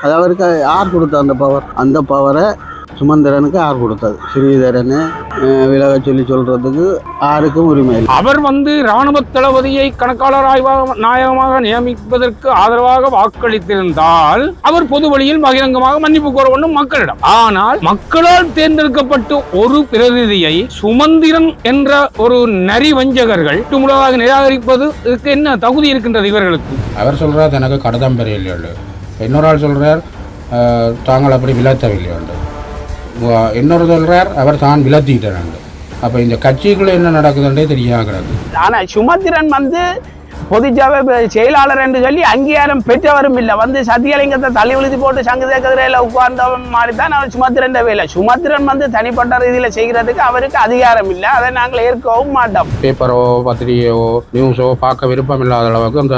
அது அவருக்கு யார் கொடுத்த அந்த பவர்? அந்த பவரை சுமந்திரனுக்கு யார் கொடுத்தது? ஸ்ரீதரன் விலக சொல்லி சொல்றதுக்கு யாருக்கும் உரிமை இல்லை. அவர் இராணுவ தளபதியை கணக்காளர் நாயகமாக நியமிப்பதற்கு ஆதரவாக வாக்களித்திருந்தால் அவர் பொது வழியில் பகிரங்கமாக மன்னிப்பு கோர வேண்டும் மக்களிடம். ஆனால் மக்களால் தேர்ந்தெடுக்கப்பட்டு ஒரு பிரதிநிதியை சுமந்திரன் என்ற ஒரு நரி வஞ்சகர்கள் முழுவதாக நிராகரிப்பதற்கு என்ன தகுதி இருக்கின்றது இவர்களுக்கு? அவர் சொல்றார் எனக்கு கடதம் பெரியல, இன்னொரு ஆள் சொல்றார் தாங்கள் அப்படி விளத்தவில்லை, இன்னொரு சொல்றார் அவர் தான் விளத்திட்டார். அப்போ இந்த கட்சிக்குள்ள என்ன நடக்குதுன்றே தெரியாது கிடக்கு. ஆனால் சுமந்திரன் பொதுச்சபை செயலாளர் என்று சொல்லி அங்கீகாரம் பெற்றவரும் இல்லை. சத்தியலிங்கத்தை தள்ளி விழுதி போட்டு சங்கத கதிரையில் உட்கார்ந்த மாதிரி தான் அவர் சுமந்திரன் வேலை. சுமந்திரன் தனிப்பட்ட ரீதியில் செய்கிறதுக்கு அவருக்கு அதிகாரம் இல்லை. அதை நாங்கள் ஏற்கவும் மாட்டோம். பேப்பரோ பத்திரிகையோ நியூஸோ பார்க்க விருப்பம் இல்லாத அளவுக்கு அந்த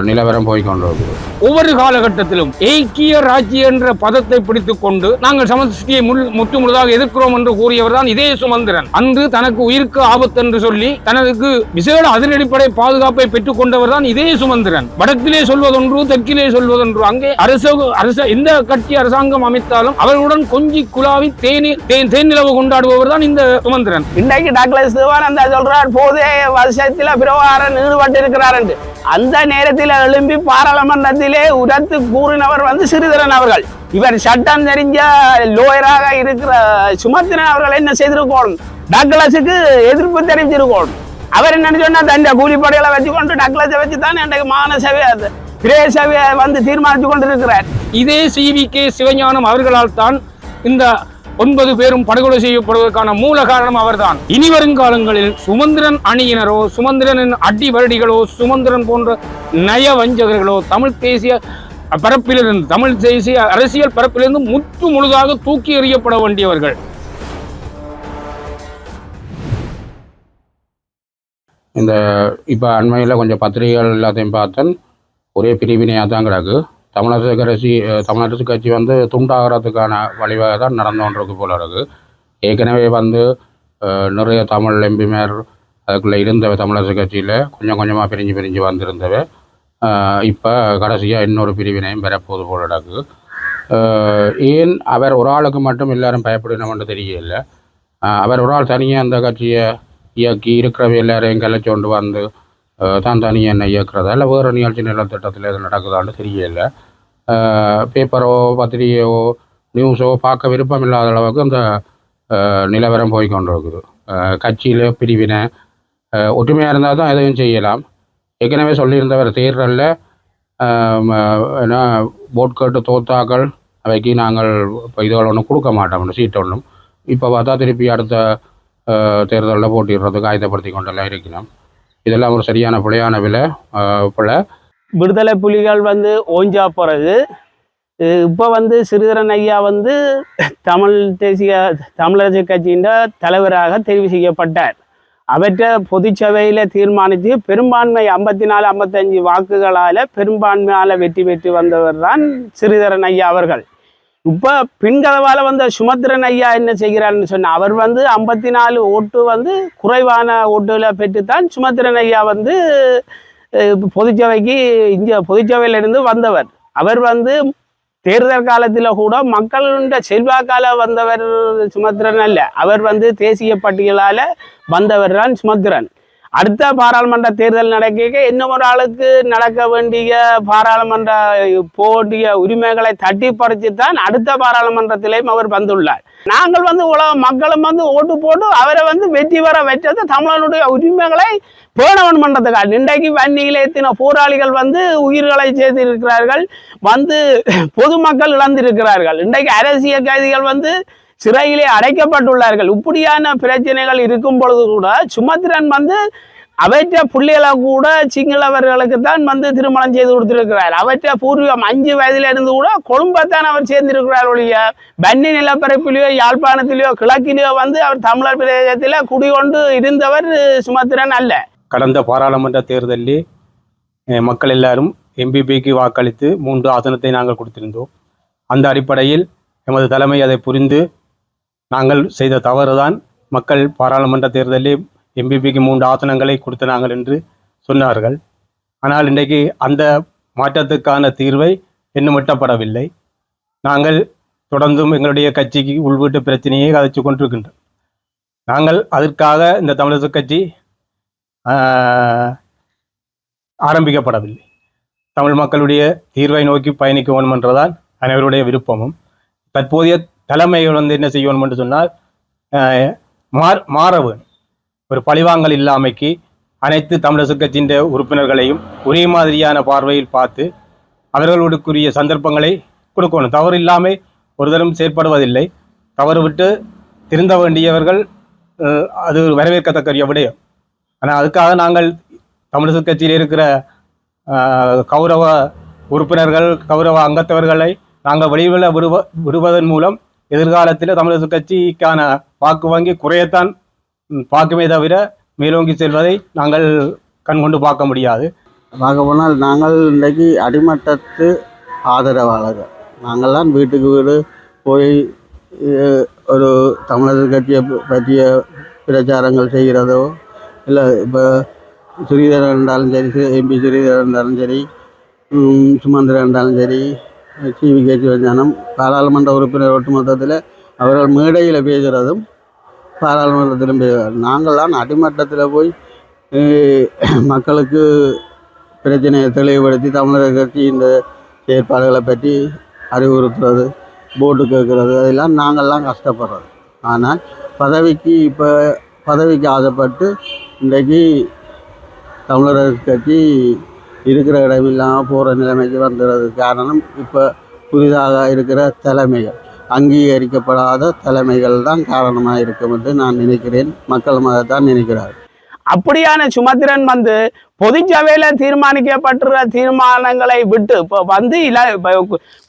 நிலவரம் போய்கொண்டிருக்கிறது. ஒவ்வொரு காலகட்டத்திலும் ஐக்கிய ராஜ்ய என்ற பதத்தை பிடித்துக் கொண்டு நாங்கள் சமஷ்டியை முற்று முழுதாக எதிர்க்கிறோம் என்று கூறியவர் தான் இதே சுமந்திரன். அன்று தனக்கு உயிருக்கு ஆபத்து என்று சொல்லி தனக்கு விசேட அதிரடிப்படை பாதுகாப்பை பெற்றுக் கொண்டவர் தான் இதே சுமந்திரன். வடக்கிலே சொல்வதொன்று, தெற்கிலே சொல்வதொன்று. அங்கே எந்த கட்சி அரசாங்கம் அமைத்தாலும் அவர்களுடன் கொஞ்சி குழாவி தேனிலவு கொண்டாடுபவர் தான் இந்த சுமந்திரன். இன்றைக்கு டாக்டர் சிவானந்தா சொல்றார் போதே வருஷத்தில் பிரபாகரன் ஈடுபட்டு இருக்கிறார் என்று. அந்த நேரத்தில் எழும்பி பாராளுமன்றத்திலே உரத்து கூறினவர் ஸ்ரீதரன் அவர்கள். இவர் சட்டம் தெரிஞ்ச லோயராக இருக்கிற சுமந்திரன் அவர்கள் என்ன செய்திருக்கணும்? டாக்டர்ஸுக்கு எதிர்ப்பு தெரிவிச்சிருக்கணும். அவர் என்ன சொன்னா தன் கூலிப்படைகளை வச்சுக்கொண்டு டக்ளஸை வச்சு தான் இன்றைக்கு மாகாண சபை பிரதேச சபையை தீர்மானித்து கொண்டிருக்கிறார். இதே CVK சிவஞானம் அவர்களால் தான் இந்த 9 பேரும் படுகொலை செய்யப்படுவதற்கான மூல காரணம் அவர்தான். இனி வருங்காலங்களில் சுமந்திரன் அணியினரோ, சுமந்திரனின் அடி வருடிகளோ, சுமந்திரன் போன்ற நய வஞ்சகர்களோ தமிழ் தேசிய பரப்பிலிருந்து, தமிழ் தேசிய அரசியல் பரப்பிலிருந்து முற்று முழுதாக தூக்கி எறியப்பட வேண்டியவர்கள். இந்த இப்போ அண்மையில் கொஞ்சம் பத்திரிகைகள் எல்லாத்தையும் பார்த்தேன், ஒரே பிரிவினையாக தான் கிடக்கு. தமிழரசு கட்சி துண்டாகிறதுக்கான வழிவகை தான் நடந்து கொண்டிருக்கு போல இருக்குது. ஏற்கனவே நிறைய தமிழ் எம்பிமார் அதுக்குள்ளே இருந்தவை தமிழரசு கட்சியில் கொஞ்சம் கொஞ்சமாக பிரிஞ்சு வந்திருந்தவை. இப்போ கடைசியாக இன்னொரு பிரிவினையும் பெறப்போது போல கிடக்கு. ஏன் அவர் ஒரு ஆளுக்கு மட்டும் எல்லாரும் பயப்படணும்னு தெரியல. அவர் ஒரு ஆள் தனியாக அந்த கட்சியை இயக்கி இருக்கிறவ எல்லாரையும் கலைச்சொண்டு தான் தனியாக என்ன இயக்கிறதா இல்லை வேறு நிகழ்ச்சி நிலத்திட்டத்தில் எது நடக்குதான்னு தெரியல. பேப்பரோ பத்திரிகையோ நியூஸோ பார்க்க விருப்பம் இல்லாத அளவுக்கு அந்த நிலவரம் போய்கொண்டு இருக்குது. கட்சியில் பிரிவினை ஒற்றுமையாக இருந்தால் தான் எதையும் செய்யலாம். ஏற்கனவே சொல்லியிருந்தவர் தேர்தலில் ஏன்னா போட் கேட்டு தோத்தாக்கள் அவைக்கு நாங்கள் இப்போ இதுகள் ஒன்றும் கொடுக்க மாட்டோம் சீட்டு ஒன்றும். இப்போ பார்த்தா திருப்பி அடுத்த தேர்தலில் போட்டிடுறதுக்கு ஆயுதப்படுத்தி கொண்டெல்லாம் இருக்கணும். இதெல்லாம் ஒரு சரியான பிழையான பிழை. விடுதலை புலிகள் ஓஞ்சா போகிறது. இப்போ ஸ்ரீதரன் ஐயா தமிழ் தேசிய தமிழரசு கட்சியின் தலைவராக தெரிவு செய்யப்பட்டார். அவற்றை பொதுச்சபையில் தீர்மானித்து பெரும்பான்மை 54-55 வாக்குகளால் பெரும்பான்மையால் வெற்றி பெற்று வந்தவர் தான் ஸ்ரீதரன் ஐயா அவர்கள். இப்போ பின்கதவால் சுமந்திரன் ஐயா என்ன செய்கிறார்னு சொன்னால் அவர் 54 ஓட்டு குறைவான ஓட்டுகளை பெற்றுத்தான் சுமந்திரன் ஐயா பொதுச்சபைக்கு பொதுச்சபையிலிருந்து வந்தவர். அவர் தேர்தல் காலத்தில் கூட மக்களுடைய செல்வாக்கால வந்தவர் சுமந்திரன் அல்ல. அவர் தேசிய பட்டியலால் வந்தவர் தான் சுமந்திரன். அடுத்த பாராளுமன்ற தேர்தல் நடக்க இன்னும் ஒரு ஆளுக்கு நடக்க வேண்டிய பாராளுமன்ற போட்டிய உரிமைகளை தட்டி பறிச்சுத்தான் அடுத்த பாராளுமன்றத்திலேயும் அவர் வந்துள்ளார். நாங்கள் உலக மக்களும் ஓட்டு போட்டு அவரை வெற்றி பெற வச்சது தமிழனுடைய உரிமைகளை பேணவன் மன்றத்துக்காக. இன்றைக்கு வன்னியில் எத்தின போராளிகள் உயிர்களை செய்திருக்கிறார்கள், பொதுமக்கள் இழந்திருக்கிறார்கள். இன்றைக்கு அரசியல் கைதிகள் சிறையிலே அடைக்கப்பட்டுள்ளார்கள். இப்படியான பிரச்சனைகள் இருக்கும் பொழுது கூட சுமந்திரன் அவற்ற பிள்ளைகளை கூட சிங்களவர்களுக்கு தான் திருமணம் செய்து கொடுத்திருக்கிறார். அவற்ற பூர்வீகம் 5 வயதில இருந்து கூட கொழும்பத்தான் அவர் சேர்ந்திருக்கிறார். ஒழிய வன்னி நிலப்பரப்பிலேயோ யாழ்ப்பாணத்திலேயோ கிழக்கிலேயோ அவர் தமிழர் பிரதேசத்தில் குடிகொண்டு இருந்தவர் சுமந்திரன் அல்ல. கடந்த பாராளுமன்ற தேர்தலில் மக்கள் எல்லாரும் MPPக்கு வாக்களித்து 3 ஆசனத்தை நாங்கள் கொடுத்திருந்தோம். அந்த அடிப்படையில் எமது தலைமை அதை புரிந்து நாங்கள் செய்த தவறுதான் மக்கள் பாராளுமன்ற தேர்தலில் MPPக்கு 3 ஆசனங்களை கொடுத்தார்கள் என்று சொன்னார்கள். ஆனால் இன்றைக்கு அந்த மாற்றத்துக்கான தீர்வை இன்னும் எட்டப்படவில்லை. நாங்கள் தொடர்ந்தும் எங்களுடைய கட்சிக்கு உள்வீட்டு பிரச்சனையை கதைச்சு கொண்டிருக்கின்றோம். நாங்கள் அதற்காக இந்த தமிழரசு கட்சி ஆரம்பிக்கப்படவில்லை. தமிழ் மக்களுடைய தீர்வை நோக்கி பயணிக்க வேண்டும் என்றுதான் அனைவருடைய விருப்பமும். தற்போதைய தலைமைகள் என்ன செய்யணும் என்று சொன்னால் மாற வேணும். ஒரு பழிவாங்கல் இல்லாமைக்கு அனைத்து தமிழரசு கட்சியின் உறுப்பினர்களையும் ஒரே மாதிரியான பார்வையில் பார்த்து அவர்களுக்குரிய சந்தர்ப்பங்களை கொடுக்கணும். தவறு இல்லாமல் ஒருதரும் செயற்படுவதில்லை. தவறு விட்டு திருந்த வேண்டியவர்கள் அது வரவேற்கத்தக்க விடயம். ஆனால் அதுக்காக நாங்கள் தமிழரசு கட்சியில் இருக்கிற கௌரவ உறுப்பினர்கள் கௌரவ அங்கத்தவர்களை நாங்கள் வெளியில் விடுவதன் மூலம் எதிர்காலத்தில் தமிழரசு கட்சிக்கான வாக்கு வங்கி குறையத்தான் பார்க்குமே தவிர மேலோங்கி செல்வதை நாங்கள் கண்கொண்டு பார்க்க முடியாது. பார்க்க போனால் நாங்கள் இன்றைக்கு அடிமட்டத்து ஆதரவாளர்கள். நாங்கள்லாம் வீட்டுக்கு வீடு போய் ஒரு தமிழரசு கட்சியை பற்றிய பிரச்சாரங்கள் செய்கிறதோ இல்லை இப்போ ஸ்ரீதரன் இருந்தாலும் சரி, எம்பி ஸ்ரீதரன் இருந்தாலும் சரி, சுமந்திரன் இருந்தாலும் சரி, சிவிகே சிவஞானம் பாராளுமன்ற உறுப்பினர் ஒட்டுமொத்தத்தில் அவர்கள் மேடையில் பேசுகிறதும் பாராளுமன்றத்திலும் பேசுகிறார். நாங்கள்லாம் அடிமட்டத்தில் போய் மக்களுக்கு பிரச்சனையை தெளிவுபடுத்தி தமிழக கட்சி இந்த செயற்பாடுகளை பற்றி அறிவுறுத்துறது, போட்டு கேட்குறது, அதெல்லாம் நாங்கள்லாம் கஷ்டப்படுறது. ஆனால் பதவிக்கு ஆசைப்பட்டு இன்றைக்கு தமிழரசு கட்சி இருக்கிற இடமில்லாமல் போகிற நிலைமைக்கு வந்துடுறது காரணம் இப்போ புதிதாக இருக்கிற தலைமைகள், அங்கீகரிக்கப்படாத தலைமைகள் தான் காரணமாக இருக்கும் என்று நான் நினைக்கிறேன். மக்கள் தான் நினைக்கிறார். அப்படியான சுமந்திரன் பொதுச்சபையில தீர்மானிக்கப்பட்டுற தீர்மானங்களை விட்டு இப்போ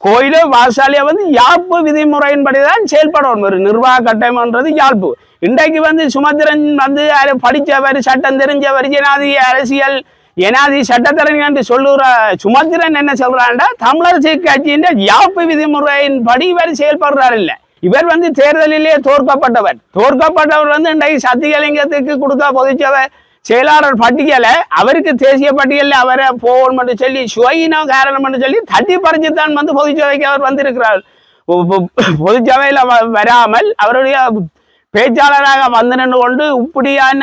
கோயிலு வாசாலியா யாழ்ப்பு விதிமுறையின்படிதான் செயல்படணும். ஒரு நிர்வாக கட்டமைன்றது யாழ்ப்பு. இன்றைக்கு சுமந்திரன் படித்தவர், சட்டம் தெரிஞ்சவர், ஜனாதி சட்டத்தரணி என்று சொல்லுற சுமந்திரன் என்ன சொல்றாண்டா, தமிழரசு கட்சியின் யாழ்ப்பு விதிமுறையின்படி இவர் செயல்படுறாரு இல்லை. இவர் தேர்தலிலே தோற்கப்பட்டவர் இன்றைக்கு சத்தியலிங்கத்துக்கு கொடுத்த பொதுச்சபை செயலாளர் பட்டியலை அவருக்கு தேசிய பட்டியலில் அவரை போகணும் என்று சொல்லி சுயினம் காரணம் என்று சொல்லி தட்டி பறிச்சுத்தான் பொதுச்சபைக்கு அவர் வந்திருக்கிறார். பொதுச்சபையில் வராமல் அவருடைய பேச்சாளராக நின்று கொண்டு இப்படியான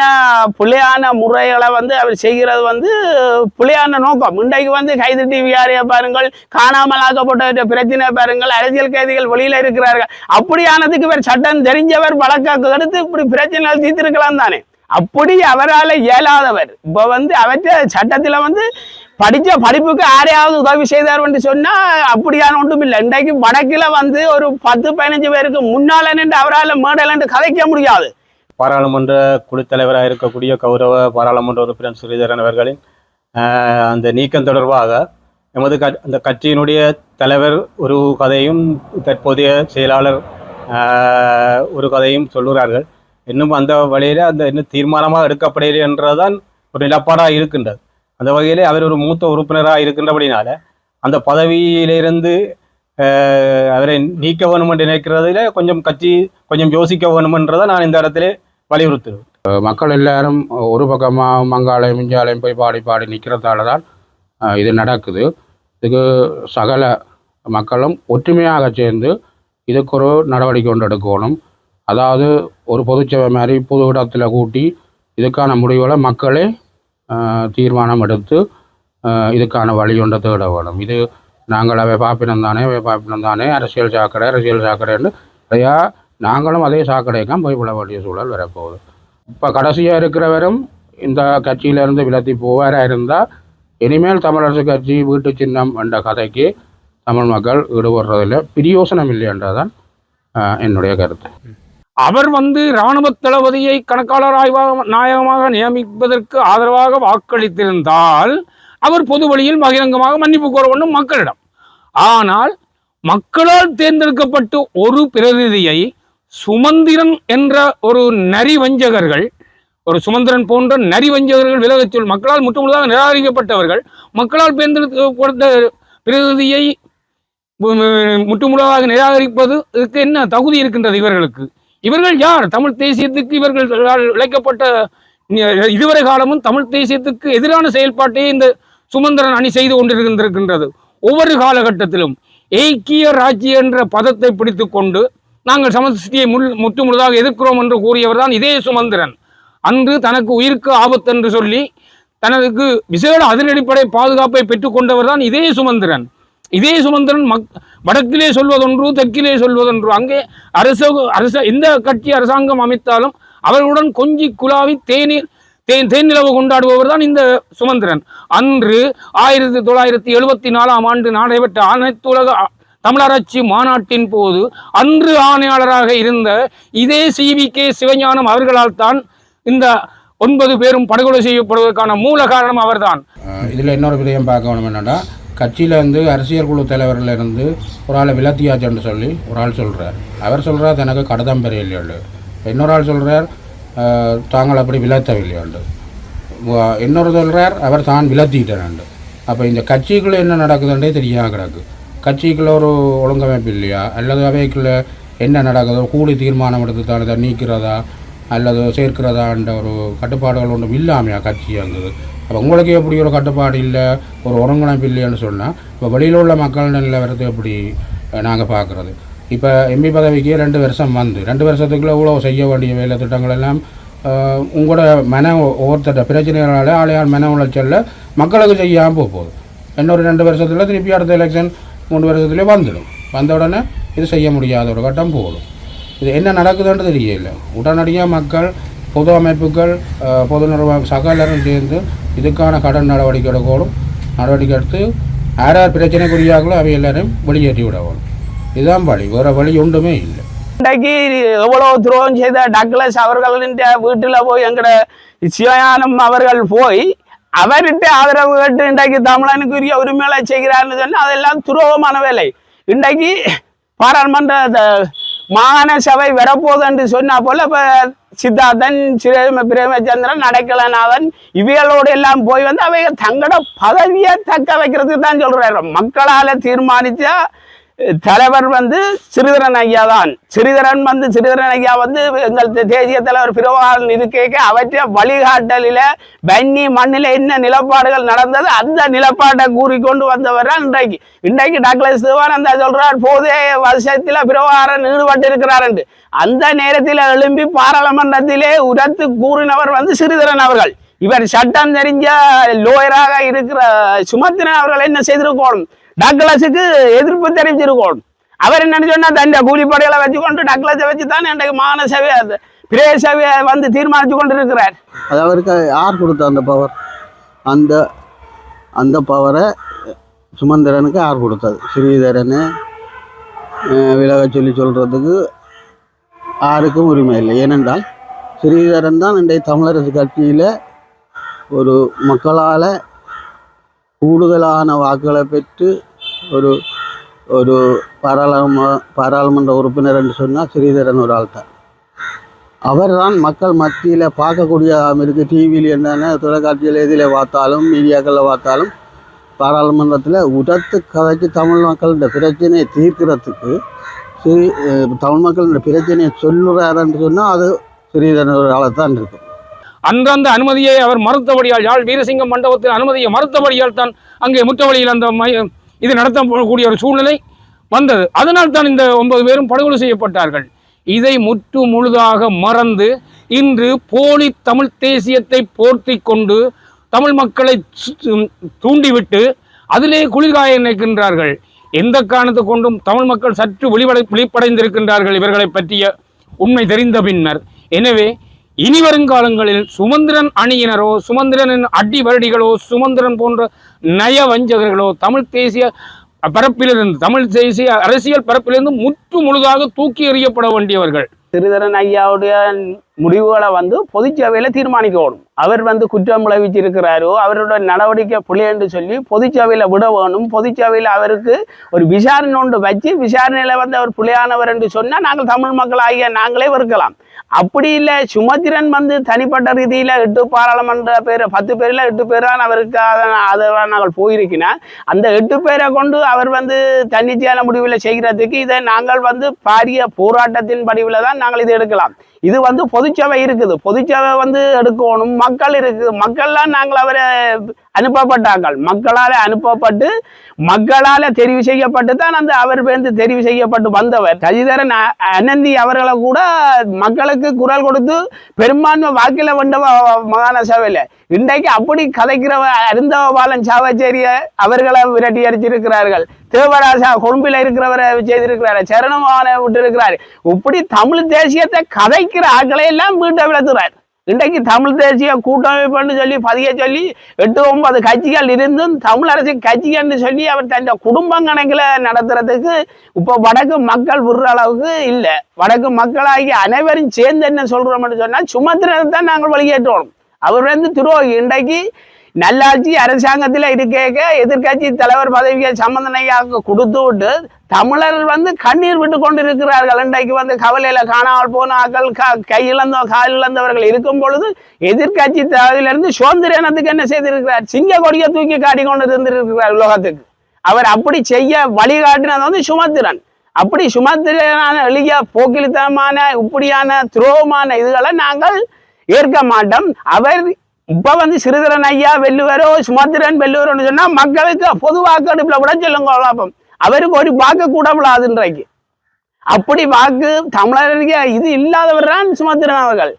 பிள்ளையான முறைகளை அவர் செய்கிறது பிள்ளையான நோக்கம். இன்றைக்கு கைது டிவிஆரையை பாருங்கள், காணாமல் ஆக்கப்பட்ட பிரச்சனை பாருங்கள், அரசியல் கைதிகள் வெளியில இருக்கிறார்கள். அப்படியானதுக்கு இவர் சட்டம் தெரிஞ்சவர் வழக்காக்கு எடுத்து இப்படி பிரச்சனைகள் தீர்த்திருக்கலாம் தானே. அப்படி அவரால் இயலாதவர் இப்போ அவற்றை சட்டத்தில் படித்த படிப்புக்கு யாரையாவது உதவி செய்தார் என்று சொன்னால் அப்படியான ஒன்றும் இல்லை. இன்றைக்கு வடக்கில் ஒரு 10-15 பேருக்கு முன்னால் நின்று அவரால் மேடல் என்று கதைக்க முடியாது. பாராளுமன்ற குழு தலைவராக இருக்கக்கூடிய கௌரவ பாராளுமன்ற உறுப்பினர் ஸ்ரீதரன் அவர்களின் அந்த நீக்கம் தொடர்பாக எமது அந்த கட்சியினுடைய தலைவர் ஒரு கதையும் தற்போதைய செயலாளர் ஒரு கதையும் சொல்லுகிறார்கள். இன்னும் அந்த வழியில் அந்த இன்னும் தீர்மானமாக எடுக்கப்படவில்லை என்றதான் ஒரு நிலப்பாடாக இருக்கின்றது. அந்த வகையிலே அவர் ஒரு மூத்த உறுப்பினராக இருக்கின்றபடினால அந்த பதவியிலிருந்து அவரை நீக்க வேணும் என்று நினைக்கிறதுல கட்சி கொஞ்சம் யோசிக்க வேணுமென்றதை நான் இந்த இடத்துல வலியுறுத்துவேன். மக்கள் எல்லாரும் ஒரு பக்கமாக மங்காலயம் இஞ்சாலயம் போய் பாடி நிற்கிறதால தான் இது நடக்குது. இதுக்கு சகல மக்களும் ஒற்றுமையாக சேர்ந்து இதுக்கு ஒரு நடவடிக்கை கொண்டு எடுக்கணும். அதாவது ஒரு பொதுச்சபை மாதிரி பொது இடத்துல கூட்டி இதுக்கான முடிவுகளை மக்களே தீர்மானம் எடுத்து இதுக்கான வழி ஒன்றை தேட வேணும். இது நாங்கள் அவை பாப்பினம் தானே அரசியல் சாக்கடைன்னு ஐயா நாங்களும் அதே சாக்கடைக்கான் போய் விட வேண்டிய சூழல் வரப்போகுது. இப்போ கடைசியாக இருக்கிறவரும் இந்த கட்சியிலேருந்து விலத்தி போவாராக இருந்தால் இனிமேல் தமிழரசு கட்சி வீட்டு சின்னம் என்ற கதைக்கு தமிழ் மக்கள் ஈடுபடுறதில்லை, பிரயோசனம் இல்லைன்றதான் என்னுடைய கருத்து. அவர் இராணுவ தளபதியை கணக்காளர் நாயகமாக நியமிப்பதற்கு ஆதரவாக வாக்களித்திருந்தால் அவர் பொது வழியில் பகிரங்கமாக மன்னிப்பு கோர வேண்டும் மக்களிடம். ஆனால் மக்களால் தேர்ந்தெடுக்கப்பட்டு ஒரு பிரதிநிதியை சுமந்திரன் என்ற ஒரு நரிவஞ்சகர்கள், ஒரு சுமந்திரன் போன்ற நரிவஞ்சகர்கள் விலகச் சொல் மக்களால் முற்றுமுழுதாக நிராகரிக்கப்பட்டவர்கள் மக்களால் தேர்ந்தெடுக்கப்பட்ட பிரதிநிதியை முற்றுமுழுதாக நிராகரிப்பது இதுக்கு என்ன தகுதி இருக்கின்றது இவர்களுக்கு? இவர்கள் யார்? தமிழ் தேசியத்துக்கு இவர்கள் இழைக்கப்பட்ட இதுவரை காலமும் தமிழ் தேசியத்துக்கு எதிரான செயல்பாட்டையே இந்த சுமந்திரன் அணி செய்து கொண்டிருக்கின்றது. ஒவ்வொரு காலகட்டத்திலும் ஏக்கிய ராஜ்ய என்ற பதத்தை பிடித்து கொண்டு நாங்கள் சமஷ்டியை முற்று முழுதாக எதிர்க்கிறோம் என்று கூறியவர் தான் இதே சுமந்திரன். அன்று தனக்கு உயிருக்கு ஆபத்து என்று சொல்லி தனக்கு விசேட அதிரடிப்படை பாதுகாப்பை பெற்றுக்கொண்டவர் தான் இதே சுமந்திரன். இதே சுமந்திரன் வடக்கிலே சொல்வதொன்று, தெற்கிலே சொல்வதொன்று. அங்கே எந்த கட்சி அரசாங்கம் அமைத்தாலும் அவர்களுடன் கொஞ்சி குழாவி தேனிலவு கொண்டாடுபவர் தான் இந்த சுமந்திரன். அன்று 1974 நடைபெற்ற அனைத்துலக தமிழராட்சி மாநாட்டின் போது அன்று ஆணையாளராக இருந்த இதே CVK சிவஞானம் அவர்களால் தான் இந்த 9 பேரும் படுகொலை செய்யப்படுவதற்கான மூல காரணம் அவர்தான். இதில் இன்னொரு விடயம் பார்க்கணும் என்னென்னா, கட்சியிலேருந்து அரசியல் குழு தலைவர்லேருந்து ஒரு ஆளை விலத்தியாச்சுன்னு சொல்லி ஒரு ஆள் சொல்கிறார். அவர் சொல்கிறார் தனக்கு கடிதம் பெறையில்லையாண்டு. இன்னொரு ஆள் சொல்கிறார் தாங்கள் அப்படி விலத்தவில்லையாண்டு. இன்னொரு சொல்கிறார் அவர் தான் விலத்திக்கிட்டேனாண்டு. அப்போ இந்த கட்சிக்குள்ளே என்ன நடக்குதுன்றே தெரியாமல் கிடக்கு. கட்சிக்குள்ள ஒரு ஒழுங்கமைப்பு இல்லையா, அல்லது அவைக்குள்ள என்ன நடக்குதோ கூடி தீர்மானம் எடுத்து தானே நீக்கிறதா அல்லது சேர்க்கிறதான்ற ஒரு கட்டுப்பாடுகள் ஒன்றும் இல்லாமையா கட்சி அங்குது. அப்போ உங்களுக்கு எப்படி ஒரு கட்டுப்பாடு இல்லை, ஒரு ஒருங்கிணைப்பு இல்லைன்னு சொன்னால் இப்போ வெளியில் உள்ள மக்கள் நிலவரத்தை எப்படி நாங்கள் பார்க்குறது? இப்போ MP பதவிக்கு 2 வருஷம் வந்து 2 வருஷத்துக்குள்ளே இவ்வளோ செய்ய வேண்டிய வேலை திட்டங்கள் எல்லாம் உங்களோட ஒவ்வொருத்தட்ட பிரச்சனைகளால் ஆளையால் மன உளைச்சலில் மக்களுக்கு செய்யாமல் போகுது. இன்னொரு 2 வருஷத்தில் திருப்பி அடுத்த எலெக்ஷன் 3 வருஷத்துலேயே வந்துடும். வந்த உடனே இது செய்ய முடியாத ஒரு கட்டம் போடும். இது என்ன நடக்குதுன்றது தெரியல. உடனடியாக மக்கள், பொது அமைப்புகள், பொது நிர்வாக சகலரும் சேர்ந்து இதுக்கான கடன் நடவடிக்கை எடுக்கணும். நடவடிக்கை எடுத்து யார் யார் பிரச்சனைக்குரியாங்களோ அவை எல்லாரையும் வெளியேற்றி விடணும். இதுதான் வழி, வேறு வழி ஒன்றுமே இல்லை. இன்றைக்கு எவ்வளோ துரோகம் செய்த டக்ளஸ் அவர்களின் வீட்டில் போய் எங்கட சிவஞானம் அவர்கள் போய் அவர்கிட்ட ஆதரவு கேட்டு இன்றைக்கு தமிழனுக்குரிய உரிமைகளை செய்கிறார்னு சொன்னால் அதெல்லாம் துரோகமான வேலை. இன்றைக்கு பாராளுமன்ற மாகாண சபை வரப்போகுது என்று சொன்னா போல இப்போ சித்தார்த்தன், பிரேமச்சந்திரன், நடக்கலநாதன் இவைகளோடு எல்லாம் போய் வந்து அவை தங்களோட பதவியை தக்க வைக்கிறதுக்கு தான் சொல்றாரு. மக்களால் தீர்மானிச்சா தலைவர் வந்து ஸ்ரீதரன் ஐயா தான். ஸ்ரீதரன் ஐயா வந்து எங்கள் தேசிய தலைவர் பிரபாகரன் இருக்க அவற்றை வழிகாட்டலில் வன்னி மண்ணில் என்ன நிலப்பாடுகள் நடந்தது அந்த நிலப்பாட்டை கூறிக்கொண்டு வந்தவர் இன்றைக்கு டாக்டர் சிவானந்தா சொல்றார் போதே வருஷத்தில் பிரபாகரன் ஈடுபட்டு இருக்கிறார் என்று. அந்த நேரத்தில் எழும்பி பாராளுமன்றத்திலே உரத்து கூறினவர் வந்து ஸ்ரீதரன் அவர்கள். இவர் சட்டம் தெரிஞ்ச லோயராக இருக்கிற சுமந்திரன் அவர்கள் என்ன செய்திருக்கணும், டக்ளஸுக்கு எதிர்ப்பு தெரிவிச்சிருக்கணும். அவர் என்னன்னு சொன்னா தன் கூலிப்படைகளை வச்சுக்கொண்டு டக்ளஸை வச்சு தான் இன்றைக்கு மாகாண சபை பிரதேச சபையை வந்து தீர்மானித்து கொண்டு இருக்கிறார். அது அவருக்கு யார் கொடுத்த அந்த பவர்? அந்த பவரை சுமந்திரனுக்கு யார் கொடுத்தது? ஸ்ரீதரனை விலக சொல்கிறதுக்கு யாருக்கும் உரிமை இல்லை. ஏனென்றால் ஸ்ரீதரன் தான் இன்றைய தமிழரசு கட்சியில் ஒரு மக்களால் கூடுதலான வாக்குகளை பெற்று ஒரு ஒரு பாராளுமன்ற உறுப்பினர் என்று சொன்னால் ஸ்ரீதரன் ஒரு ஆள் தான். அவர் தான் மக்கள் மத்தியில் பார்க்கக்கூடிய இருக்குது. டிவியில் என்னென்ன தொலைக்காட்சியில் எதில் பார்த்தாலும் மீடியாக்களில் பார்த்தாலும் பாராளுமன்றத்தில் உரத்து கதைக்கு தமிழ் மக்களோட பிரச்சனையை தீர்க்கிறதுக்கு தமிழ் மக்களோட பிரச்சனையை சொல்லுறாருன்னு சொன்னால் அது ஸ்ரீதரன் ஒரு ஆளை தான் இருக்கும். அந்தந்த அனுமதியை அவர் மறுத்தபடியால், யாழ் வீரசிங்கம் மண்டபத்தில் அனுமதியை மறுத்தபடியால் தான் அங்கே முற்றவழியில் அந்த இது நடத்தக்கூடிய ஒரு சூழ்நிலை வந்தது. அதனால் தான் இந்த 9 பேரும் படுகொலை செய்யப்பட்டார்கள். இதை முற்று முழுதாக மறந்து இன்று போலி தமிழ் தேசியத்தை போர்த்தி கொண்டு தமிழ் மக்களை தூண்டிவிட்டு அதிலே குளிர்காய நினைக்கின்றார்கள். எந்த காரணத்தை கொண்டும் தமிழ் மக்கள் சற்று விழிப்படைந்திருக்கின்றார்கள் இவர்களை பற்றிய உண்மை தெரிந்த பின்னர். எனவே இனி வருங்காலங்களில் சுமந்திரன் அணியினரோ, சுமந்திரனின் அடி வருடிகளோ, சுமந்திரன் போன்ற நய வஞ்சகர்களோ தமிழ் தேசிய பரப்பிலிருந்து, தமிழ் தேசிய அரசியல் பரப்பிலிருந்து முற்று முழுதாக தூக்கி எறியப்பட வேண்டியவர்கள். ஸ்ரீதரன் ஐயாவுடைய முடிவுகளை வந்து பொதுச்சபையில் தீர்மானிக்கணும். அவர் வந்து குற்றம் விளைவிச்சிருக்கிறாரோ அவரோட நடவடிக்கை புள்ளி என்று சொல்லி பொதுச்சபையில் விட வேணும். பொதுச்சபையில் அவருக்கு ஒரு விசாரணை ஒன்று வச்சு விசாரணையில் வந்து அவர் புள்ளியானவர் என்று சொன்னால் நாங்கள் தமிழ் மக்கள் ஆகிய நாங்களே வெறுக்கலாம். அப்படி இல்லை, சுமந்திரன் வந்து தனிப்பட்ட ரீதியில் 8 பாராளுமன்ற பேர் 10 பேரில் 8 பேரான் அவருக்கு அதை நாங்கள் போயிருக்கினா அந்த 8 பேரை கொண்டு அவர் வந்து தன்னிச்சையான முடிவில் செய்கிறதுக்கு இதை நாங்கள் வந்து பாரிய போராட்டத்தின் படிவில் தான் நாங்கள் இதை எடுக்கலாம். இது வந்து பொதுச்சபை இருக்குது, பொதுச்சபை வந்து எடுக்கணும். மக்கள் இருக்குது, மக்கள்லாம் நாங்கள் அவரை அனுப்பப்பட்டார்கள். மக்களால் அனுப்பப்பட்டு மக்களால் தெரிவு செய்யப்பட்டு தான் அந்த அவர் வந்து தெரிவு செய்யப்பட்டு வந்தவர். சசிதரன் அனந்தி அவர்களை கூட மக்களுக்கு குரல் கொடுத்து பெரும்பான்மை வாக்கில வந்த மாகாண சபையில் இன்றைக்கு அப்படி கதைக்கிறவ அருந்தவாளன் சாவச்சேரிய அவர்களை விரட்டி அடிச்சிருக்கிறார்கள். தேவராசா கொழும்பில் இருக்கிறவரை செய்திருக்கிறாரு, சரணமான விட்டு இருக்கிறாரு. இப்படி தமிழ் தேசியத்தை கதைக்கிற ஆட்களை எல்லாம் மீண்டும் விளத்துறாரு. இன்றைக்கு தமிழ் தேசிய கூட்டமைப்புன்னு சொல்லி பதிய சொல்லி 8-9 கட்சிகள் இருந்தும் தமிழ் அரசு கட்சிகள்னு சொல்லி அவர் தன் குடும்பம் கணக்கில் நடத்துறதுக்கு இப்போ வடக்கு மக்கள் விடுற அளவுக்கு இல்லை. வடக்கு மக்களாகி அனைவரும் சேர்ந்து என்ன சொல்றோம்னு சொன்னால் சுமந்திரனை தான் நாங்கள் வழிகேற்றோம். அவர் வந்து துரோகி. இன்றைக்கு நல்லாட்சி அரசாங்கத்தில் இருக்க எதிர்கட்சி தலைவர் பதவியை சம்பந்தனையாக கொடுத்து விட்டு தமிழர் வந்து கண்ணீர் விட்டு கொண்டு இருக்கிறார்கள். இன்றைக்கு வந்து கவலையில காணாமல் போன ஆக்கள் கையிழந்தோ கால் இழந்தவர்கள் இருக்கும் பொழுது எதிர்கட்சி தலைவரிலிருந்து சுதந்திரத்துக்கு என்ன செய்திருக்கிறார்? சிங்க கொடியை தூக்கி காட்டி கொண்டு இருந்திருக்கிறார் உலகத்துக்கு. அவர் அப்படி செய்ய வழிகாட்டினது வந்து சுமந்திரன். அப்படி சுமந்திரனான எளிய போக்கிலித்தனமான இப்படியான துரோகமான இதுகளை நாங்கள் ஏற்க மாட்டோம். அவர் இப்ப வந்து சிறிதரன் ஐயா வெல்லுவரோ சுமந்திரன் வெல்லுவரோன்னு சொன்னா மக்களுக்கு பொது வாக்கெடுப்புல விட சொல்லுங்க. அவருக்கு ஒரு வாக்கு கூட விடாது இன்றைக்கு. அப்படி வாக்கு தமிழருக்கு இது இல்லாதவர் தான் சுமந்திரன் அவர்கள்.